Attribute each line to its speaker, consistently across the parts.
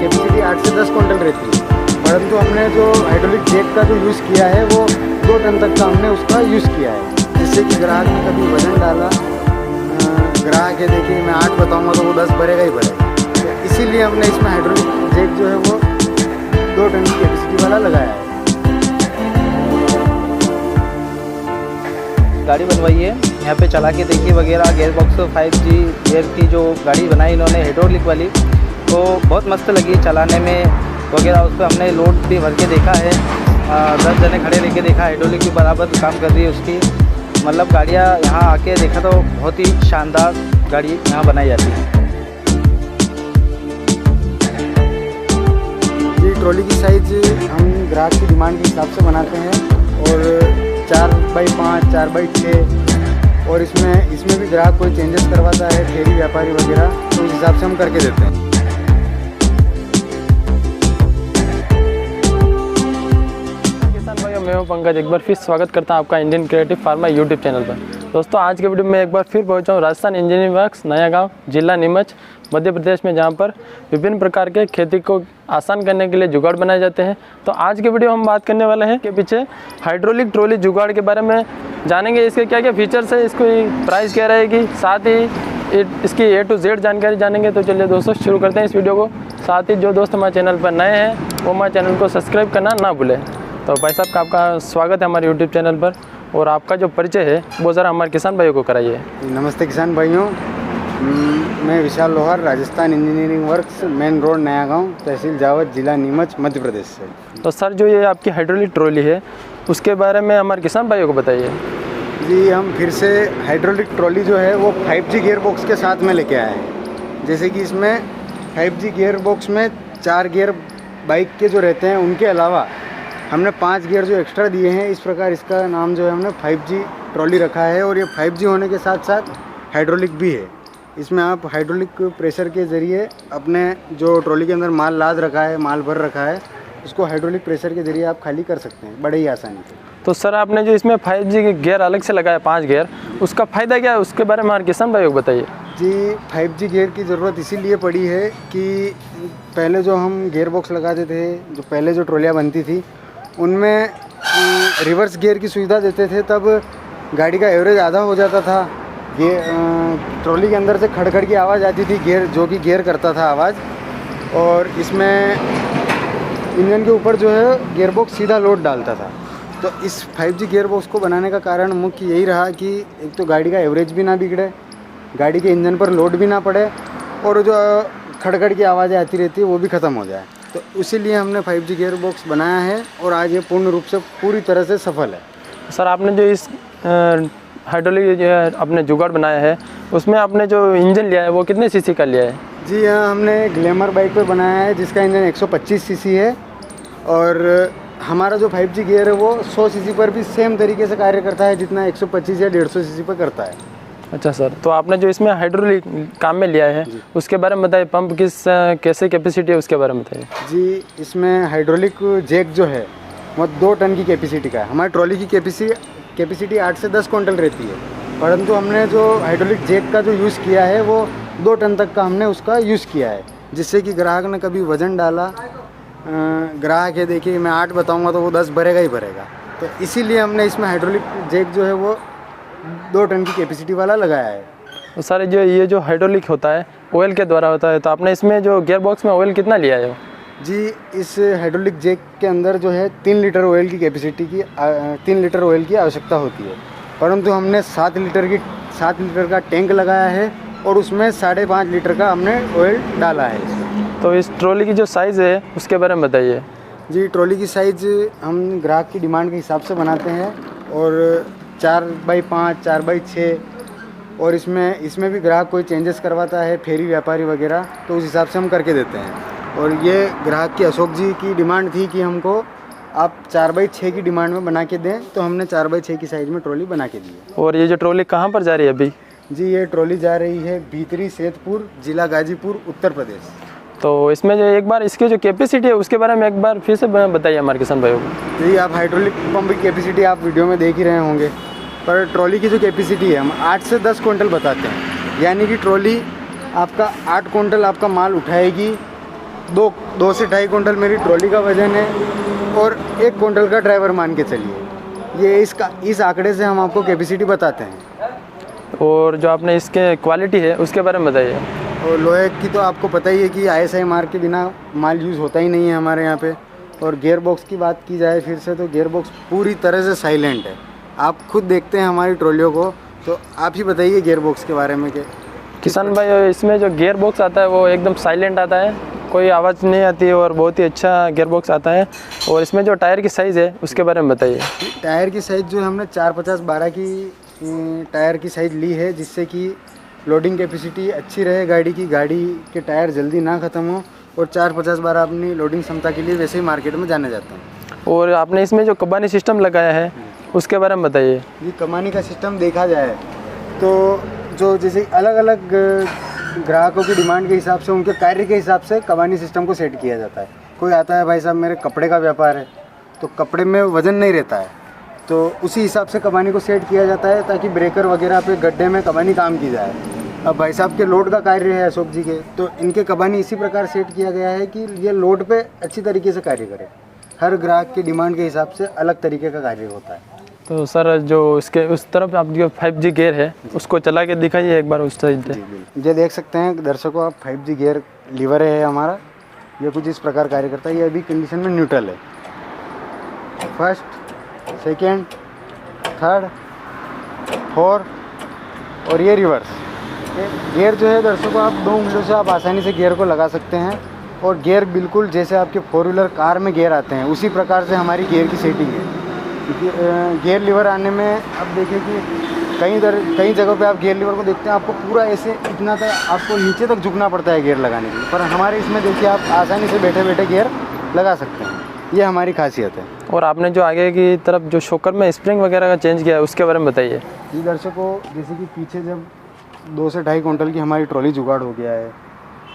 Speaker 1: Capacity 8 से 10 quintal रहती है, परंतु हमने जो हाइड्रोलिक जैक का जो यूज़ किया है वो 2 टन तक का हमने उसका यूज़ किया है, जिससे कि ग्राहक ने कभी वजन डाला, ग्राहक है देखिए मैं 8 बताऊँगा तो वो 10 भरेगा ही भरेगा, तो इसीलिए हमने इसमें हाइड्रोलिक जैक जो है वो 2 टन की कैपेसिटी वाला लगाया है।
Speaker 2: गाड़ी बनवाई है, यहाँ पे चला के देखिए वगैरह, गेयर बॉक्स 5G गेयर की जो गाड़ी बनाई इन्होंने हाइड्रोलिक वाली, तो बहुत मस्त लगी चलाने में वगैरह। उस पर हमने लोड भी भर के देखा है, 10 जने खड़े लेके देखा, हाइड्रोलिक भी बराबर काम कर रही है उसकी। मतलब गाड़ियाँ यहाँ आके देखा तो बहुत ही शानदार गाड़ी यहाँ बनाई जाती है।
Speaker 1: ये ट्रॉली की साइज़ हम ग्राहक की डिमांड के हिसाब से बनाते हैं और 4x5, 4x6, और इसमें भी ग्राहक कोई चेंजेस करवाता है, फेरी व्यापारी वगैरह, तो उस हिसाब से हम करके देते हैं।
Speaker 3: किसान भाइयों, मैं हूं पंकज, एक बार फिर स्वागत करता हूं आपका Indian creative farmer YouTube channel पर। दोस्तों, आज के वीडियो में एक बार फिर पहुंचा हूं राजस्थान इंजीनियरिंग वर्क्स नया गांव, जिला नीमच, मध्य प्रदेश में, जहां पर विभिन्न प्रकार के खेती को आसान करने के लिए जुगाड़ बनाए जाते हैं। तो आज के वीडियो हम बात करने वाले हैं कि पीछे हाइड्रोलिक ट्रॉली जुगाड़ के बारे में जानेंगे, इसके क्या क्या फीचर्स है, इसकी प्राइस क्या रहेगी, साथ ही इसकी A to Z जानकारी जानेंगे। तो चलिए दोस्तों शुरू करते हैं इस वीडियो को। साथ ही जो दोस्त हमारे चैनल पर नए हैं वो हमारे चैनल को सब्सक्राइब करना ना भूलें। तो भाई साहब, आपका स्वागत है हमारे यूट्यूब चैनल पर, और आपका जो परिचय है वो ज़रा हमारे किसान भाइयों को कराइए।
Speaker 1: नमस्ते किसान भाइयों, मैं विशाल लोहार, Rajasthan engineering works, main road नया गांव, तहसील जावद, जिला नीमच, मध्य प्रदेश से।
Speaker 3: तो सर, जो ये आपकी हाइड्रोलिक ट्रॉली है उसके बारे में हमारे किसान भाइयों को बताइए।
Speaker 1: जी, हम फिर से हाइड्रोलिक ट्रॉली जो है वो 5G गियर बॉक्स के साथ में लेके आए हैं। जैसे कि इसमें 5G गियर बॉक्स में 4 गियर बाइक के जो रहते हैं उनके अलावा हमने 5 गियर जो एक्स्ट्रा दिए हैं। इस प्रकार इसका नाम जो है हमने 5G ट्रॉली रखा है, और ये 5G होने के साथ साथ हाइड्रोलिक भी है। इसमें आप हाइड्रोलिक प्रेशर के ज़रिए अपने जो ट्रॉली के अंदर माल लाद रखा है, माल भर रखा है, उसको हाइड्रोलिक प्रेशर के ज़रिए आप खाली कर सकते हैं बड़े ही आसानी से।
Speaker 3: तो सर, आपने जो इसमें 5G गियर अलग से लगाया 5 गियर, उसका फ़ायदा क्या है, उसके बारे में हमारे किसान भाइयों को बताइए।
Speaker 1: जी, 5G गियर की ज़रूरत इसीलिए पड़ी है कि पहले जो हम गियर बॉक्स लगाते थे, जो पहले जो ट्रॉलियाँ बनती थी उनमें रिवर्स गियर की सुविधा देते थे, तब गाड़ी का एवरेज आधा हो जाता था। ट्रॉली के अंदर से खड़खड़ की आवाज़ आती थी, गियर जो कि गियर करता था आवाज़, और इसमें इंजन के ऊपर जो है गियर बॉक्स सीधा लोड डालता था। तो इस 5G गियर बॉक्स को बनाने का कारण मुख्य यही रहा कि एक तो गाड़ी का एवरेज भी ना बिगड़े, गाड़ी के इंजन पर लोड भी ना पड़े, और जो खड़खड़ की आवाज़ें आती रहती है वो भी ख़त्म हो जाए। तो इसीलिए हमने 5G गियर बॉक्स बनाया है, और आज ये पूर्ण रूप से पूरी तरह से सफल है।
Speaker 3: सर, आपने जो इस हाइड्रोलिक जो अपने जुगाड़ बनाया है उसमें आपने जो इंजन लिया है वो कितने सीसी का लिया है?
Speaker 1: जी हाँ, हमने ग्लैमर बाइक पर बनाया है जिसका इंजन 125 सीसी है, और हमारा जो 5G गियर है वो 100 सीसी पर भी सेम तरीके से कार्य करता है जितना 125 या 150 सीसी पर करता है।
Speaker 3: अच्छा सर, तो आपने जो इसमें हाइड्रोलिक काम में लिया है उसके बारे में बताइए, पंप कैसे कैपेसिटी है उसके बारे में बताइए।
Speaker 1: जी, इसमें हाइड्रोलिक जैक जो है वो 2 टन की कैपेसिटी का है। हमारी ट्रॉली की कैपेसिटी 8 से 10 क्विंटल रहती है, परंतु हमने जो हाइड्रोलिक जैक का जो यूज़ किया है वो 2 टन तक का हमने उसका यूज़ किया है, जिससे कि ग्राहक ने कभी वज़न डाला, ग्राहक है देखिए मैं 8 बताऊंगा तो वो 10 भरेगा ही भरेगा, तो इसीलिए हमने इसमें हाइड्रोलिक जैक जो है वो 2 टन की कैपेसिटी वाला लगाया है।
Speaker 3: तो सर, जो ये जो हाइड्रोलिक होता है ऑयल के द्वारा होता है, तो आपने इसमें जो गियर बॉक्स में ऑयल कितना लिया है?
Speaker 1: जी, इस हाइड्रोलिक जैक के अंदर जो है 3 लीटर ऑयल की कैपेसिटी की 3 लीटर ऑयल की आवश्यकता होती है, परंतु हमने 7 लीटर का टैंक लगाया है, और उसमें 5.5 लीटर का हमने ऑयल डाला है इसमें।
Speaker 3: तो इस ट्रॉली की जो साइज़ है उसके बारे में बताइए।
Speaker 1: जी, ट्रॉली की साइज़ हम ग्राहक की डिमांड के हिसाब से बनाते हैं, और 4x5, 4x6, और इसमें भी ग्राहक कोई चेंजेस करवाता है, फेरी व्यापारी वगैरह, तो उस हिसाब से हम करके देते हैं। और ये ग्राहक की अशोक जी की डिमांड थी कि हमको आप 4x6 की डिमांड में बना के दें, तो हमने 4x6 की साइज़ में ट्रॉली बना के दी है।
Speaker 3: और ये जो ट्रॉली कहाँ पर जा रही है अभी?
Speaker 1: जी, ये ट्रॉली जा रही है भीतरी सैदपुर, जिला गाजीपुर, उत्तर प्रदेश।
Speaker 3: तो इसमें जो एक बार इसकी जो कैपेसिटी है उसके बारे में एक बार फिर से बताइए हमारे किसान भाइयों को।
Speaker 1: जी, आप हाइड्रोलिक पंप की कैपेसिटी आप वीडियो में देख ही रहे होंगे, पर ट्रॉली की जो कैपेसिटी है हम 8 से 10 क्विंटल बताते हैं, यानी कि ट्रॉली आपका 8 क्विंटल आपका माल उठाएगी, दो से 2.5 कुंटल मेरी ट्रॉली का वजन है और 1 कुंटल का ड्राइवर मान के चलिए। ये इस आंकड़े से हम आपको कैपेसिटी बताते हैं।
Speaker 3: और जो आपने इसके क्वालिटी है उसके बारे में बताइए।
Speaker 1: और लोहे की तो आपको पता ही है कि ISI मार्क के बिना माल यूज़ होता ही नहीं है हमारे यहाँ पे। और गियर बॉक्स की बात की जाए फिर से, तो गियर बॉक्स पूरी तरह से साइलेंट है। आप खुद देखते हैं हमारी ट्रॉलियों को, तो आप ही बताइए गियर बॉक्स के बारे में कि
Speaker 3: किसान भाई, इसमें जो गियर बॉक्स आता है वो एकदम साइलेंट आता है, कोई आवाज़ नहीं आती है और बहुत ही अच्छा गियर बॉक्स आता है। और इसमें जो टायर की साइज़ है उसके बारे में बताइए।
Speaker 1: टायर की साइज़ जो हमने 450/12 की टायर की साइज़ ली है, जिससे कि लोडिंग कैपेसिटी अच्छी रहे गाड़ी के टायर जल्दी ना ख़त्म हो। और 450/12 अपनी लोडिंग क्षमता के लिए वैसे ही मार्केट में जाने जाते हैं।
Speaker 3: और आपने इसमें जो कबानी सिस्टम लगाया है उसके बारे में बताइए।
Speaker 1: ये कमानी का सिस्टम देखा जाए तो जो जैसे अलग अलग ग्राहकों की डिमांड के हिसाब से, उनके कार्य के हिसाब से कबानी सिस्टम को सेट किया जाता है। कोई आता है, भाई साहब मेरे कपड़े का व्यापार है, तो कपड़े में वज़न नहीं रहता है, तो उसी हिसाब से कबानी को सेट किया जाता है ताकि ब्रेकर वगैरह पे गड्ढे में कबानी काम की जाए। अब भाई साहब के लोड का कार्य है अशोक जी के, तो इनके कबानी इसी प्रकार सेट किया गया है कि ये लोड पे अच्छी तरीके से कार्य करे। हर ग्राहक की डिमांड के हिसाब से अलग तरीके का कार्य होता है।
Speaker 3: तो सर, जो इसके उस तरफ आप जो 5G गियर है उसको चला के दिखाइए एक बार उस साइड से।
Speaker 1: ये देख सकते हैं दर्शकों आप, 5G गियर लीवर है हमारा। ये कुछ इस प्रकार कार्य करता है। ये अभी कंडीशन में न्यूट्रल है। फर्स्ट, सेकेंड, थर्ड, फोर्थ और ये रिवर्स। गियर जो है दर्शकों, आप 2 उंगलियों से आप आसानी से गियर को लगा सकते हैं। और गियर बिल्कुल जैसे आपके 4 व्हीलर कार में गियर आते हैं उसी प्रकार से हमारी गियर की सेटिंग है। क्योंकि गियर लीवर आने में अब देखिए कि कई जगहों पे आप गियर लीवर को देखते हैं, आपको पूरा ऐसे इतना तक आपको नीचे तक झुकना पड़ता है गियर लगाने के लिए। पर हमारे इसमें देखिए आप आसानी से बैठे बैठे गियर लगा सकते हैं। ये हमारी खासियत है।
Speaker 3: और आपने जो आगे की तरफ जो शॉकर में स्प्रिंग वगैरह का चेंज किया है उसके बारे में बताइए।
Speaker 1: जी दर्शकों, जैसे कि पीछे जब 2 से 2.5 कुंटल की हमारी ट्रॉली जुगाड़ हो गया है,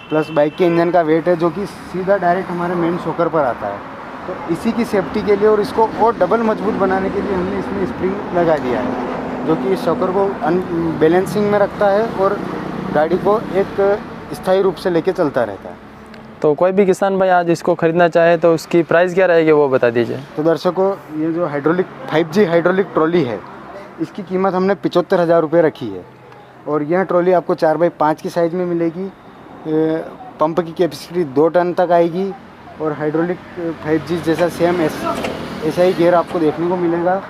Speaker 1: प्लस बाइक के इंजन का वेट है जो कि सीधा डायरेक्ट हमारे मेन शॉकर पर आता है, तो इसी की सेफ्टी के लिए और इसको और डबल मजबूत बनाने के लिए हमने इसमें स्प्रिंग लगा दिया है, जो कि इस शॉकर को बैलेंसिंग में रखता है और गाड़ी को एक स्थायी रूप से लेके चलता रहता है।
Speaker 3: तो कोई भी किसान भाई आज इसको ख़रीदना चाहे तो उसकी प्राइस क्या रहेगी वो बता दीजिए।
Speaker 1: तो दर्शकों, ये जो 5G हाइड्रोलिक ट्रॉली है, इसकी कीमत हमने 75,000 रुपये रखी है। और यह ट्रॉली आपको 4x5 की साइज़ में मिलेगी। पंप की कैपेसिटी 2 टन तक आएगी। और हाइड्रोलिक 5G जैसा सेम ऐसा ही गियर आपको देखने को मिलेगा।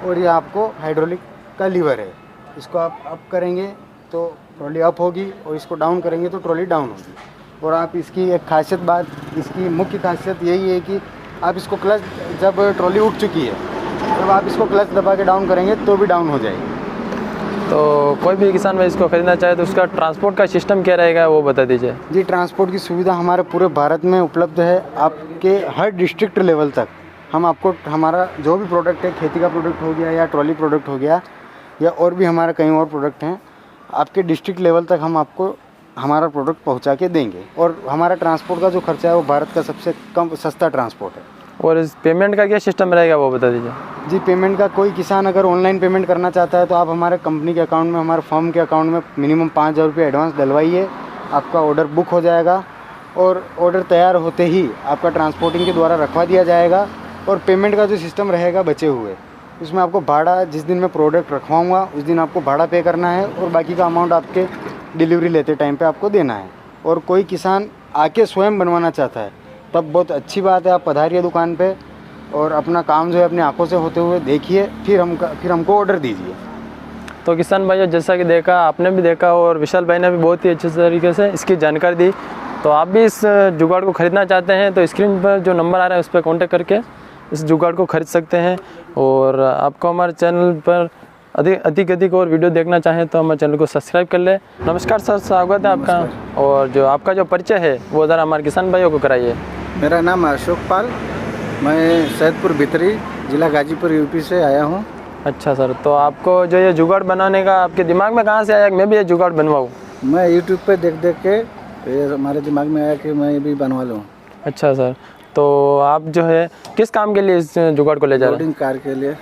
Speaker 1: और ये आपको हाइड्रोलिक का लीवर है, इसको आप अप करेंगे तो ट्रॉली अप होगी और इसको डाउन करेंगे तो ट्रॉली डाउन होगी। और आप इसकी एक खासियत इसकी मुख्य खासियत यही है कि आप इसको क्लच, जब ट्रॉली उठ चुकी है तब आप इसको क्लच दबा के डाउन करेंगे तो भी डाउन हो जाएगी।
Speaker 3: तो कोई भी किसान भाई इसको ख़रीदना चाहे तो उसका ट्रांसपोर्ट का सिस्टम क्या रहेगा वो बता दीजिए।
Speaker 1: जी, ट्रांसपोर्ट की सुविधा हमारे पूरे भारत में उपलब्ध है। आपके हर डिस्ट्रिक्ट लेवल तक हम आपको हमारा जो भी प्रोडक्ट है, खेती का प्रोडक्ट हो गया या ट्रॉली प्रोडक्ट हो गया या और भी हमारा कई और प्रोडक्ट हैं, आपके डिस्ट्रिक्ट लेवल तक हम आपको हमारा प्रोडक्ट पहुंचा के देंगे। और हमारा ट्रांसपोर्ट का जो खर्चा है वो भारत का सबसे कम सस्ता ट्रांसपोर्ट है।
Speaker 3: और इस पेमेंट का क्या सिस्टम रहेगा वो बता दीजिए।
Speaker 1: जी, पेमेंट का कोई किसान अगर ऑनलाइन पेमेंट करना चाहता है तो आप हमारे कंपनी के अकाउंट में, हमारे फर्म के अकाउंट में मिनिमम 5,000 रुपये एडवांस डलवाइए, आपका ऑर्डर बुक हो जाएगा। और ऑर्डर तैयार होते ही आपका ट्रांसपोर्टिंग के द्वारा रखवा दिया जाएगा। और पेमेंट का जो सिस्टम रहेगा बचे हुए, उसमें आपको भाड़ा, जिस दिन मैं प्रोडक्ट रखवाऊँगा उस दिन आपको भाड़ा पे करना है और बाकी का अमाउंट आपके डिलीवरी लेते टाइम पे आपको देना है। और कोई किसान आके स्वयं बनवाना चाहता है तब बहुत अच्छी बात है, आप पधारिए दुकान पे और अपना काम जो है अपनी आंखों से होते हुए देखिए, फिर हमको ऑर्डर दीजिए।
Speaker 3: तो किसान भाइयों, जैसा कि देखा, आपने भी देखा और विशाल भाई ने भी बहुत ही अच्छे तरीके से इसकी जानकारी दी। तो आप भी इस जुगाड़ को ख़रीदना चाहते हैं तो स्क्रीन पर जो नंबर आ रहा है उस पर कॉन्टेक्ट करके इस जुगाड़ को खरीद सकते हैं। और आपको हमारे चैनल पर अधिक और वीडियो देखना चाहें तो हमारे चैनल को सब्सक्राइब कर ले। नमस्कार सर, स्वागत है आपका। और जो आपका जो परिचय है वो ज़रा हमारे किसान भाइयों को कराइए।
Speaker 4: मेरा नाम अशोक पाल, मैं सैदपुर भितरी, जिला गाजीपुर, यूपी से आया हूँ।
Speaker 3: अच्छा सर, तो आपको जो ये जुगाड़ बनाने का आपके दिमाग में कहाँ से आया कि मैं भी ये जुगाड़ बनवाऊँ?
Speaker 4: मैं यूट्यूब पे देख के ये हमारे दिमाग में आया कि मैं भी बनवा लूँ।
Speaker 3: अच्छा सर, तो आप जो है किस काम के लिए इस जुगाड़ को ले जा रहे हैं?
Speaker 4: लोडिंग कार के लिए।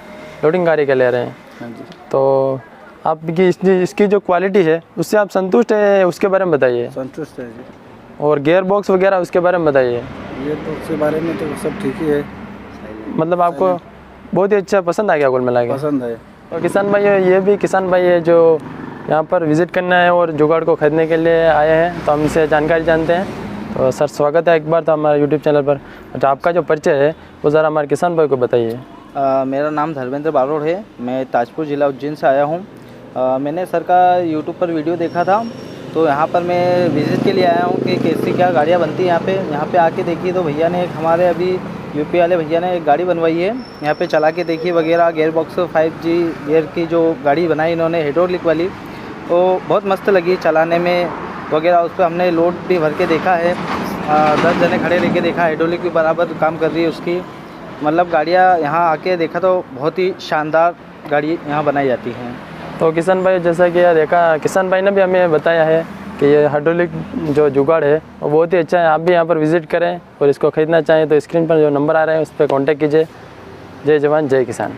Speaker 3: लोडिंग कार्य के ले रहे हैं।
Speaker 4: हाँ जी।
Speaker 3: तो आपकी इसकी जो क्वालिटी है उससे आप संतुष्ट है, उसके बारे में बताइए।
Speaker 4: संतुष्ट है जी।
Speaker 3: और गियर बॉक्स वगैरह उसके बारे में बताइए।
Speaker 4: ये तो उसके बारे में तो सब ठीक ही है,
Speaker 3: मतलब आपको बहुत ही अच्छा पसंद आ गया कुल मिला के।
Speaker 4: पसंद है।
Speaker 3: और किसान भाई, ये भी किसान भाई है जो यहाँ पर विज़िट करना है और जुगाड़ को ख़रीदने के लिए आए हैं, तो हम इनसे जानकारी जानते हैं। तो सर स्वागत है एक बार तो हमारे यूट्यूब चैनल पर। अच्छा, आपका जो परिचय है वो ज़रा हमारे किसान भाई को बताइए।
Speaker 2: मेरा नाम धर्मेंद्र बारोड़ है, मैं ताजपुर ज़िला उज्जैन से आया हूँ। मैंने सर का यूट्यूब पर वीडियो देखा था, तो यहाँ पर मैं विज़िट के लिए आया हूँ कि कैसी क्या गाड़ियाँ बनती हैं यहाँ पे आके देखी तो भैया ने एक हमारे अभी यूपी वाले भैया ने एक गाड़ी बनवाई है, यहाँ पे चला के देखी वगैरह। गियर बॉक्स 5G गियर की जो गाड़ी बनाई इन्होंने हाइड्रोलिक वाली, वो बहुत मस्त लगी चलाने में वगैरह। उस पर हमने लोड भी भर के देखा है, 10 जने खड़े लेके देखा, हाइड्रोलिक भी बराबर काम कर रही है उसकी। मतलब गाड़ियाँ यहाँ आके देखा तो बहुत ही शानदार गाड़ी यहाँ बनाई जाती हैं।
Speaker 3: तो किसान भाई, जैसा कि यह देखा, किसान भाई ने भी हमें बताया है कि ये हाइड्रोलिक जो जुगाड़ है वो बहुत ही अच्छा है। आप भी यहाँ पर विज़िट करें और इसको ख़रीदना चाहें तो स्क्रीन पर जो नंबर आ रहे हैं उस पर कॉन्टैक्ट कीजिए। जय जवान जय किसान।